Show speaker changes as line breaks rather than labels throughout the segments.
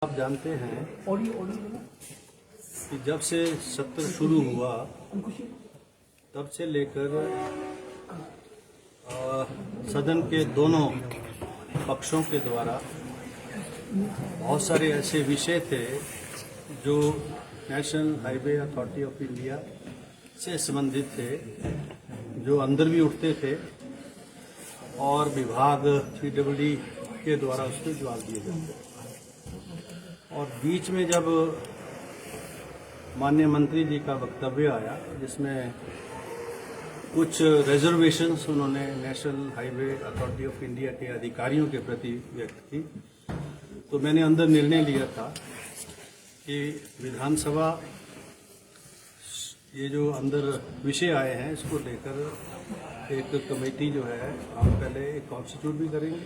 आप जानते हैं कि जब से सत्र शुरू हुआ तब से लेकर सदन के दोनों पक्षों के द्वारा बहुत सारे ऐसे विषय थे जो national highway authority of India से संबंधित थे, जो अंदर भी उठते थे और विभाग पीडब्ल्यूडी के द्वारा उसको जवाब दिए जाते थे। और बीच में जब माननीय मंत्री जी का वक्तव्य आया जिसमें कुछ रिजर्वेशंस उन्होंने national highway authority of India के अधिकारियों के प्रति व्यक्त की, तो मैंने अंदर निर्णय लिया था कि विधानसभा ये जो अंदर विषय आए हैं इसको लेकर एक कमेटी जो है हम पहले एक कॉन्स्टिट्यूट भी करेंगे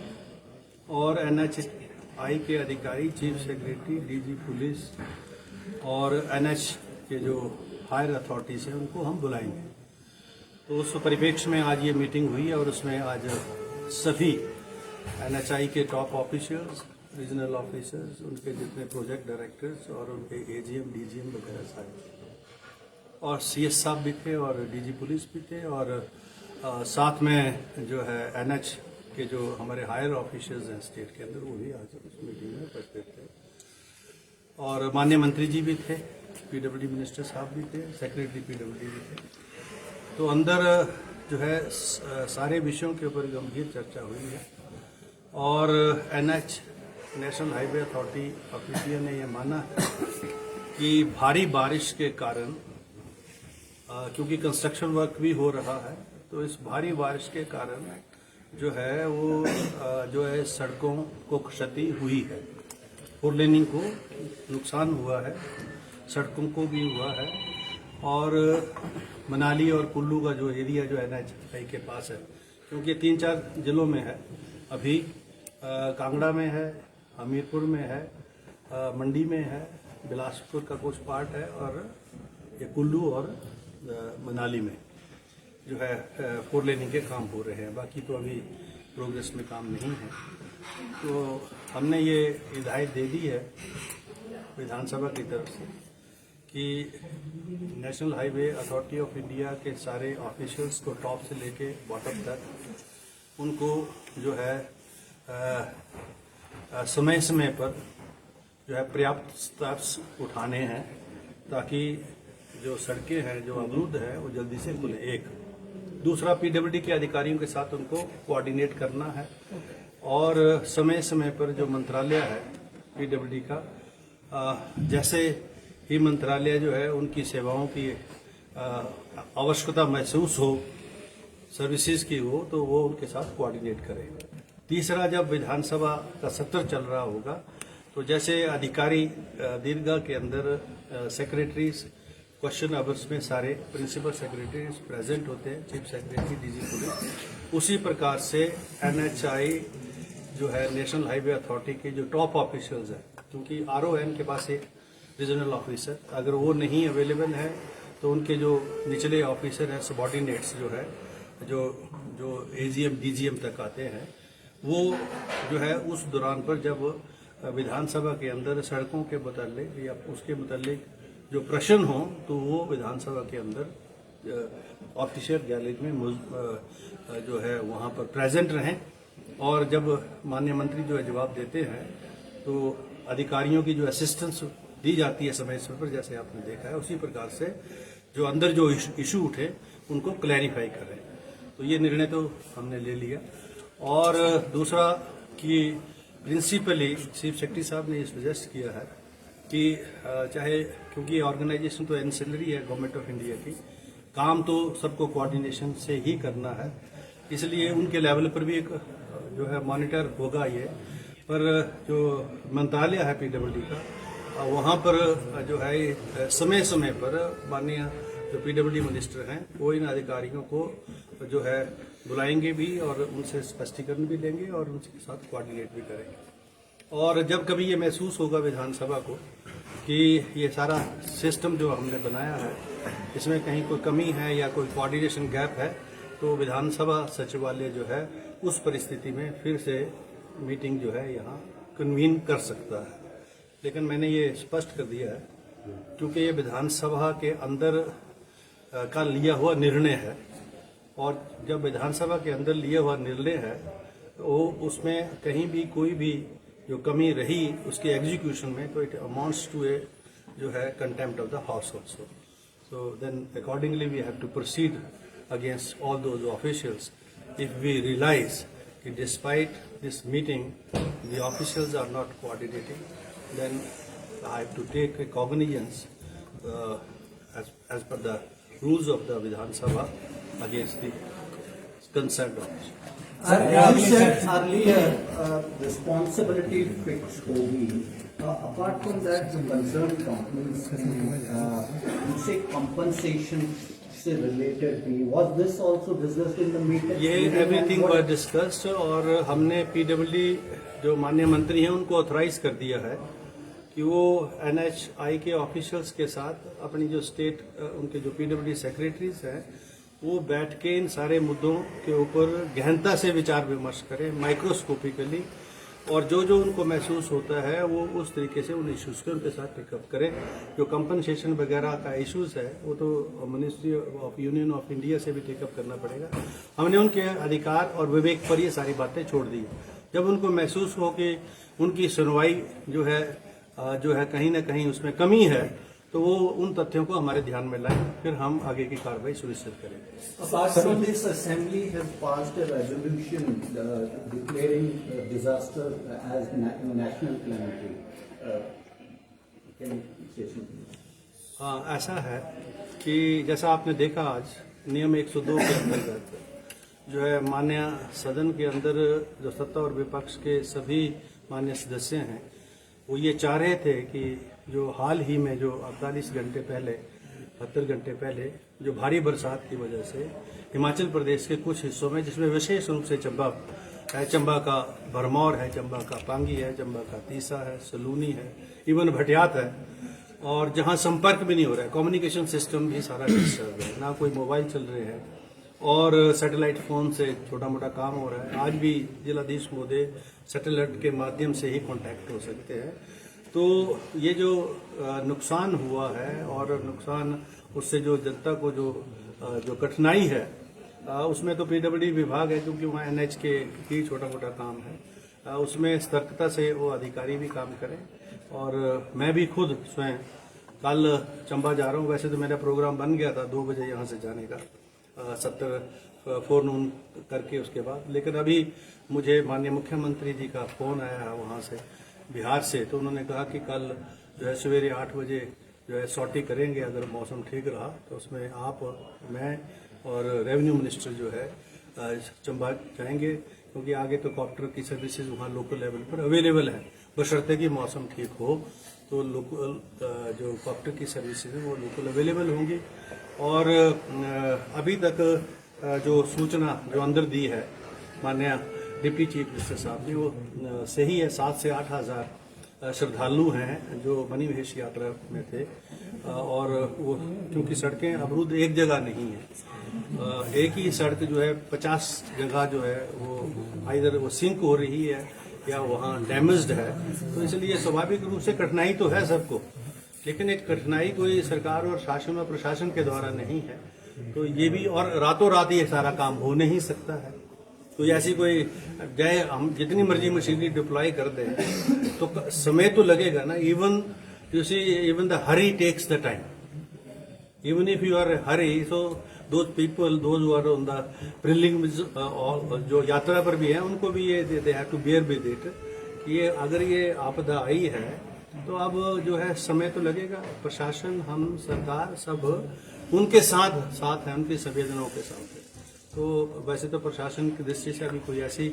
और NHAI के अधिकारी, चीफ सेक्रेटरी, डीजी पुलिस और NH के जो हायर अथॉरिटीज हैं उनको हम बुलाएंगे। तो उस परिप्रेक्ष्य में आज ये मीटिंग हुई और उसमें आज सभी NHAI के टॉप ऑफिसर्स, रीजनल ऑफिसर्स, उनके जितने प्रोजेक्ट डायरेक्टर्स और उनके AGM, DGM वगैरह सारे और CS साहब भी थे और डीजी पुलिस भी थे और साथ में जो है NH के जो हमारे हायर ऑफिसर्स हैं स्टेट के अंदर वो भी आज उस मीटिंग में उपस्थित थे और माननीय मंत्री जी भी थे, पीडब्ल्यूडी मिनिस्टर साहब भी थे, सेक्रेटरी पीडब्ल्यूडी भी थे। तो अंदर जो है सारे विषयों के ऊपर गंभीर चर्चा हुई है और NH national highway authority of India ने यह माना है कि भारी बारिश के कारण क्योंकि कंस्ट्रक्शन वर्क भी हो रहा है तो इस भारी बारिश के कारण जो है वो जो है सड़कों को क्षति हुई है, फोर लेनिंग को नुकसान हुआ है, सड़कों को भी हुआ है और मनाली और कुल्लू का जो एरिया जो NHAI के पास है, क्योंकि 3-4 जिलों में है, अभी कांगड़ा में है, हमीरपुर में है, मंडी में है, बिलासपुर का कुछ पार्ट है और ये कुल्लू और मनाली में जो है फोर लेनिंग के काम हो रहे हैं। बाकी तो अभी प्रोग्रेस में काम नहीं है। तो हमने ये हिदायत दे दी है विधानसभा की तरफ से कि national highway authority of India के सारे ऑफिशियल्स को टॉप से लेके बॉटम तक उनको जो है समय समय पर जो है पर्याप्त स्टेप्स उठाने हैं ताकि जो सड़कें हैं जो अवरुद्ध है वो जल्दी से खुले। एक दूसरा पीडब्ल्यूडी के अधिकारियों के साथ उनको कोऑर्डिनेट करना है और समय समय पर जो मंत्रालय है पीडब्ल्यूडी का जैसे ही मंत्रालय जो है उनकी सेवाओं की आवश्यकता महसूस हो, सर्विसेज की हो, तो वो उनके साथ कोऑर्डिनेट करें। तीसरा, जब विधानसभा का सत्र चल रहा होगा तो जैसे अधिकारी दीर्घा के अंदर सेक्रेटरीज क्वेश्चन आवर्स में सारे प्रिंसिपल सेक्रेटरीज प्रेजेंट होते हैं, चीफ सेक्रेटरी, डीजी पुलिस, उसी प्रकार से NHAI जो है नेशनल हाईवे अथॉरिटी के जो टॉप ऑफिशियल्स हैं, क्योंकि RON के पास एक रीजनल ऑफिसर, अगर वो नहीं अवेलेबल है तो उनके जो निचले ऑफिसर हैं, सबॉर्डिनेट्स जो है जो AGM, DGM तक आते हैं, वो जो है उस दौरान पर जब विधानसभा के अंदर सड़कों के मुतालिक या उसके मुतालिक जो प्रश्न हो तो वो विधानसभा के अंदर ऑफिशियल गैलरी में जो है वहाँ पर प्रेजेंट रहें और जब माननीय मंत्री जो है जवाब देते हैं तो अधिकारियों की जो असिस्टेंस दी जाती है समय समय पर, जैसे आपने देखा है, उसी प्रकार से जो अंदर जो इशू उठे उनको क्लैरिफाई करें। तो ये निर्णय तो हमने ले लिया। और दूसरा कि प्रिंसिपली चीफ सेक्रेटरी साहब ने ये सजेस्ट किया है कि चाहे, क्योंकि ऑर्गेनाइजेशन तो एंसिलरी है गवर्नमेंट ऑफ इंडिया की, काम तो सबको कोऑर्डिनेशन से ही करना है, इसलिए उनके लेवल पर भी एक जो है मॉनिटर होगा ये, पर जो मंत्रालय है पीडब्ल्यूडी का वहाँ पर जो है समय समय पर माननीय जो पीडब्ल्यूडी मिनिस्टर हैं वो इन अधिकारियों को जो है बुलाएंगे भी और उनसे स्पष्टीकरण भी लेंगे और उनके साथ कोऑर्डिनेट भी करेंगे। और जब कभी ये महसूस होगा विधानसभा को कि ये सारा सिस्टम जो हमने बनाया है इसमें कहीं कोई कमी है या कोई कोऑर्डिनेशन गैप है, तो विधानसभा सचिवालय जो है उस परिस्थिति में फिर से मीटिंग जो है यहाँ कन्वीन कर सकता है। लेकिन मैंने ये स्पष्ट कर दिया है क्योंकि ये विधानसभा के अंदर का लिया हुआ निर्णय है, और जब विधानसभा के अंदर लिया हुआ निर्णय है तो उसमें कहीं भी कोई भी जो कमी रही उसके एग्जीक्यूशन में, तो इट अमाउंट्स टू ए जो है contempt of the house also. So then accordingly we have to proceed against all those officials. If we realize that despite this meeting the officials are not coordinating, then I have to take a cognizance as per the rules of the Vidhan Sabha against the concerned officials.
You said earlier responsibility fixed होगी. Apart from that, the concerned companies, you say compensation से related भी. Was this also discussed in the meeting?
ये everything were discussed, और हमने PWD जो माननीय मंत्री हैं उनको ऑथराइज कर दिया है कि वो एनएचआई के ऑफिशियल्स के साथ अपनी जो स्टेट उनके जो पीडब्ल्यूडी सेक्रेटरीज हैं वो बैठ के इन सारे मुद्दों के ऊपर गहनता से विचार विमर्श करें माइक्रोस्कोपिकली, और जो जो उनको महसूस होता है वो उस तरीके से उन इश्यूज को उनके साथ पिकअप करें. जो कंपनसेशन वगैरह का इश्यूज है वो तो ministry of union of India से भी टेकअप करना पड़ेगा. हमने उनके अधिकार और विवेक पर ये सारी बातें छोड़ दी. जब उनको महसूस हो कि उनकी सुनवाई जो है कहीं ना कहीं उसमें कमी है, तो वो उन तथ्यों को हमारे ध्यान में लाएं, फिर हम आगे की कार्रवाई सुनिश्चित करेंगे.
Apart from this, Assembly has passed a resolution declaring disaster as national calamity. Can you say something?
हाँ, ऐसा है कि जैसा आपने देखा आज नियम 102 के अंतर्गत जो है माननीय सदन के अंदर जो सत्ता और विपक्ष के सभी माननीय सदस्य हैं वो ये चाह रहे थे कि जो हाल ही में जो 48 घंटे पहले 72 घंटे पहले जो भारी बरसात की वजह से हिमाचल प्रदेश के कुछ हिस्सों में, जिसमें विशेष रूप से चंबा है, चंबा का भरमौर है, चंबा का पांगी है, चंबा का तीसा है, सलूनी है, इवन भटियात है, और जहां संपर्क भी नहीं हो रहा है, कम्युनिकेशन सिस्टम भी सारा डिस्टर्ब है, ना कोई मोबाइल चल रहे हैं और सैटेलाइट फोन से छोटा मोटा काम हो रहा है. आज भी जिलाधीश महोदय सैटेलाइट के माध्यम से ही कांटेक्ट हो सकते हैं. तो ये जो नुकसान हुआ है और नुकसान उससे जो जनता को जो कठिनाई है उसमें तो पीडब्ल्यूडी विभाग है क्योंकि वहाँ एनएच के ही छोटा मोटा काम है, उसमें सतर्कता से वो अधिकारी भी काम करें. और मैं भी खुद स्वयं कल चंबा जा रहा हूँ. वैसे तो मेरा प्रोग्राम बन गया था 2 बजे यहाँ से जाने का, 70 फोन करके उसके बाद, लेकिन अभी मुझे माननीय मुख्यमंत्री जी का फोन आया है वहाँ से बिहार से, तो उन्होंने कहा कि कल जो है सवेरे 8 बजे जो है सॉर्टी करेंगे, अगर मौसम ठीक रहा तो उसमें आप मैं और रेवेन्यू मिनिस्टर जो है चंबा जाएंगे, क्योंकि आगे तो कॉप्टर की सर्विसेज वहाँ लोकल लेवल पर अवेलेबल है, बशर्ते कि मौसम ठीक हो तो लोकल जो कॉप्टर की सर्विसेज है वो लोकल अवेलेबल होंगी. और अभी तक जो सूचना जो अंदर दी है माननीय डिप्टी चीफ मिनिस्टर साहब ने वो सही है. 7 से 8 हज़ार श्रद्धालु हैं जो मणि महेश यात्रा में थे, और वो क्योंकि सड़कें अवरुद्ध एक जगह नहीं है, एक ही सड़क जो है 50 जगह जो है वो इधर वो सिंक हो रही है या वहाँ डैमेज्ड है, तो इसलिए स्वाभाविक रूप से कठिनाई तो है सबको, लेकिन एक कठिनाई कोई सरकार और शासन और प्रशासन के द्वारा नहीं है. तो ये भी, और रातों रात ये सारा काम हो नहीं सकता है. तो ऐसी कोई चाहे हम जितनी मर्जी मशीनरी डिप्लॉय कर दें तो समय तो लगेगा ना. Even you see even the hurry takes the time. Even if you are hurry, so those people those who are on the prelims जो यात्रा पर भी है उनको भी ये they have to bear with it कि ये अगर ये आपदा आई है तो अब जो है समय तो लगेगा. प्रशासन, हम, सरकार सब उनके साथ है, उनकी संवेदनाओं के साथ है. तो वैसे तो प्रशासन की दृष्टि से अभी कोई ऐसी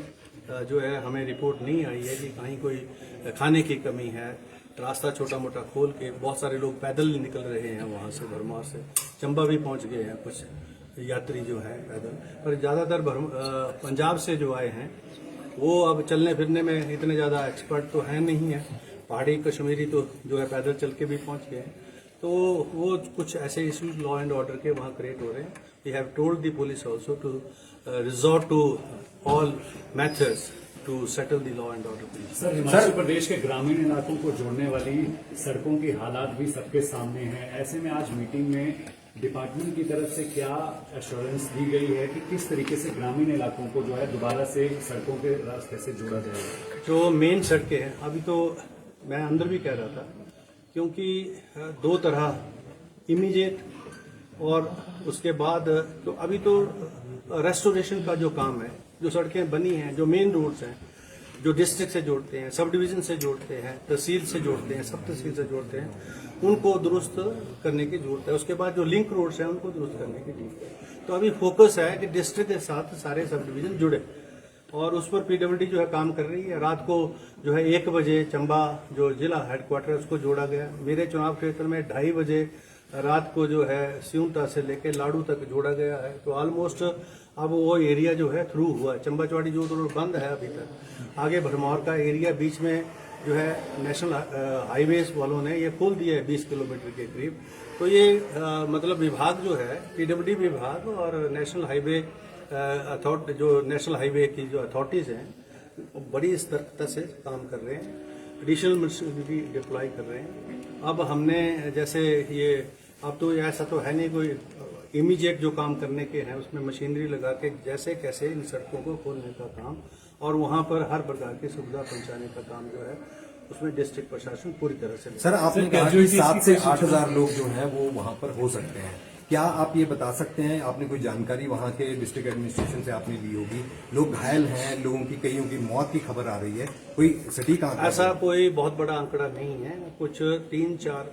जो है हमें रिपोर्ट नहीं आई है कि कहीं कोई खाने की कमी है. रास्ता छोटा मोटा खोल के बहुत सारे लोग पैदल निकल रहे हैं वहाँ से, भरमौर से चंबा भी पहुँच गए हैं कुछ यात्री जो है पैदल, पर ज़्यादातर पंजाब से जो आए हैं वो अब चलने फिरने में इतने ज़्यादा एक्सपर्ट तो हैं नहीं है. पहाड़ी कश्मीरी तो जो है पैदल चल के भी पहुँच गए हैं. तो वो कुछ ऐसे इश्यूज लॉ एंड ऑर्डर के वहाँ क्रिएट हो रहे हैं. We have told the police also to resort to all methods to settle the law and order.
Sir, Himachal Pradesh के ग्रामीण इलाकों को जोड़ने वाली सड़कों की हालात भी सबके सामने हैं। ऐसे में आज मीटिंग में डिपार्टमेंट की तरफ से क्या एश्योरेंस दी गई है कि किस तरीके से ग्रामीण इलाकों को जो है दोबारा से सड़कों के रास्ते से जोड़ा जाएगा?
जो मेन सड़कें हैं, अभी तो मैं अंदर भी कह रहा था, क्योंकि दो तरह इमीडिएट और उसके बाद तो अभी तो रेस्टोरेशन का जो काम है, जो सड़कें बनी हैं, जो मेन रोड्स हैं, जो डिस्ट्रिक्ट से जोड़ते हैं, सब डिवीजन से जोड़ते हैं, तहसील से जोड़ते हैं, सब तहसील से जोड़ते हैं, उनको दुरुस्त करने की जरूरत है। उसके बाद जो लिंक रोड्स हैं उनको दुरुस्त करने की जरूरत है। तो अभी फोकस है कि डिस्ट्रिक्ट के साथ सारे सब डिवीजन जुड़े, और उस पर पीडब्ल्यूडी जो है काम कर रही है। रात को जो है 1 बजे चंबा जो जिला हेडक्वार्टर उसको जोड़ा गया। मेरे चुनाव क्षेत्र में 2:30 बजे रात को जो है सियूंता से लेकर लाड़ू तक जोड़ा गया है। तो ऑलमोस्ट अब वो एरिया जो है थ्रू हुआ है। चंबा चौड़ी जो रोड बंद है अभी तक, आगे भरमौर का एरिया बीच में जो है नेशनल हाईवेज वालों ने ये खोल दिया है 20 किलोमीटर के करीब। तो ये मतलब विभाग जो है पीडब्ल्यूडी विभाग और नेशनल हाईवे अथॉरिटी, जो नेशनल हाईवे की जो अथॉरिटीज हैं, बड़ी सतर्कता से काम कर रहे हैं। एडिशनल मशीनरी डिप्लॉय कर रहे हैं। अब हमने जैसे ये, अब तो ऐसा तो है नहीं कोई इमीडिएट जो काम करने के हैं, उसमें मशीनरी लगा के जैसे कैसे इन सड़कों को खोलने का काम और वहां पर हर प्रकार की सुविधा पहुंचाने का काम जो है उसमें डिस्ट्रिक्ट प्रशासन पूरी तरह से।
सर, आपने कहा कि 7 से 8,000 लोग जो हैं वो वहां पर हो सकते हैं। क्या आप ये बता सकते हैं, आपने कोई जानकारी वहां के डिस्ट्रिक्ट एडमिनिस्ट्रेशन से आपने ली होगी? लोग घायल हैं, लोगों की कईयों की मौत की खबर आ रही है, कोई सटीक आंकड़ा?
ऐसा कोई बहुत बड़ा आंकड़ा नहीं है। कुछ 3-4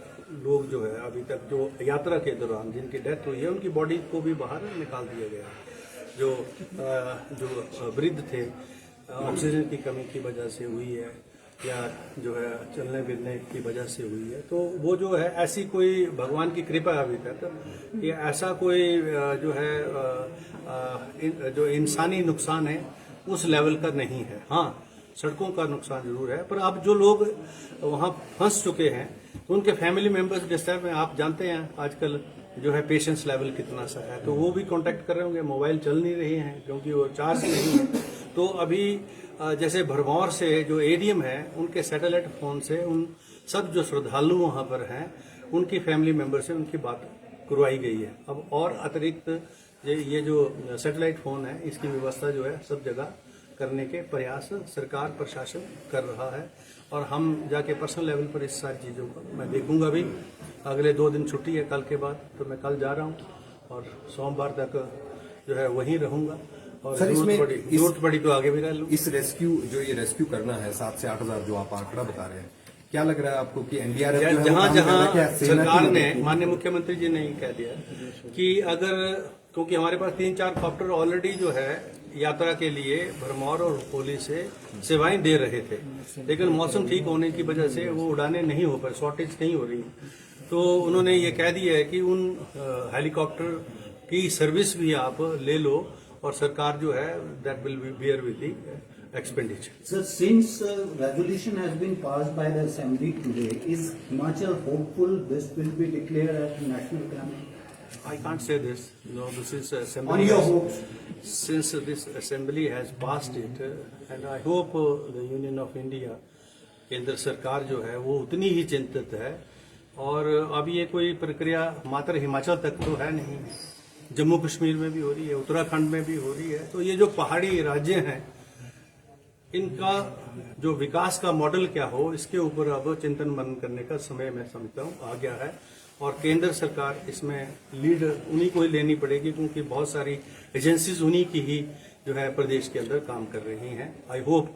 लोग जो है अभी तक जो यात्रा के दौरान जिनकी डेथ हुई है, उनकी बॉडी को भी बाहर निकाल दिया गया। जो वृद्ध थे, ऑक्सीजन की कमी की वजह से हुई है या जो है चलने फिरने की वजह से हुई है। तो वो जो है ऐसी कोई भगवान की कृपा है अभी तक कि ऐसा कोई जो है जो इंसानी नुकसान है उस लेवल का नहीं है। हाँ, सड़कों का नुकसान जरूर है, पर अब जो लोग वहाँ फंस चुके हैं तो उनके फैमिली मेंबर्स डिस्टर्ब हैं। आप जानते हैं आजकल जो है पेशेंस लेवल कितना सा है, तो वो भी कांटेक्ट कर रहे होंगे। मोबाइल चल नहीं रहे हैं क्योंकि वो चार्ज नहीं है। तो अभी जैसे भरमौर से जो एडीएम है, उनके सैटेलाइट फोन से उन सब जो श्रद्धालु वहां पर हैं उनकी फैमिली मेंबर से उनकी बात करवाई गई है। अब और अतिरिक्त ये जो सैटेलाइट फोन है, इसकी व्यवस्था जो है सब जगह करने के प्रयास सरकार प्रशासन कर रहा है, और हम जाके पर्सनल लेवल पर इस सारी चीज़ों को मैं देखूंगा भी। अगले 2 दिन छुट्टी है कल के बाद, तो मैं कल जा रहा हूँ और सोमवार तक जो है वहीं रहूंगा। और
सर,
जरूरत पड़ी तो आगे भी रह लूँ।
इस रेस्क्यू करना है 7 से 8,000 जो आप आंकड़ा बता रहे हैं, क्या लग रहा है आपको कि एनडीआरएफ जो है वो
जहां
काम कर रहा है? क्या
जहां
सेना की
सरकार
मदद
ने,
की?
माननीय मुख्यमंत्री जी ने ही कह दिया कि अगर, क्योंकि हमारे पास 3-4 कॉप्टर ऑलरेडी जो है यात्रा के लिए भरमौर और रुपोली से सेवाएं दे रहे थे, लेकिन मौसम ठीक होने की वजह से वो उड़ानें नहीं हो पाई, शॉर्टेज नहीं हो रही। तो उन्होंने ये कह दिया है कि उन हेलीकॉप्टर की सर्विस भी आप ले लो, और सरकार जो है that will be bear with the expenditure.
So since resolution has been passed by the assembly today, is Himachal hopeful this will be declared as national calamity?
I can't say this. No, this is assembly.
On your hopes?
Since this assembly has passed it, and I hope the Union of India, केंद्र सरकार जो है वो उतनी ही चिंतित है। और अब ये कोई प्रक्रिया मात्र हिमाचल तक तो है नहीं, जम्मू कश्मीर में भी हो रही है, उत्तराखंड में भी हो रही है। तो ये जो पहाड़ी राज्य हैं, इनका जो विकास का मॉडल क्या हो, इसके ऊपर अब चिंतन मनन करने का समय मैं समझता हूँ आ गया है। और केंद्र सरकार इसमें लीड उन्हीं को ही लेनी पड़ेगी, क्योंकि बहुत सारी एजेंसीज उन्हीं की ही जो है प्रदेश के अंदर काम कर रही हैं। आई होप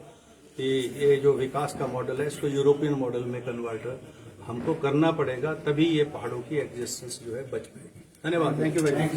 कि ये जो विकास का मॉडल है इसको यूरोपियन मॉडल में कन्वर्ट हमको करना पड़ेगा, तभी ये पहाड़ों की एग्जिस्टेंस जो है बच पाएगी। धन्यवाद। Thank you very much.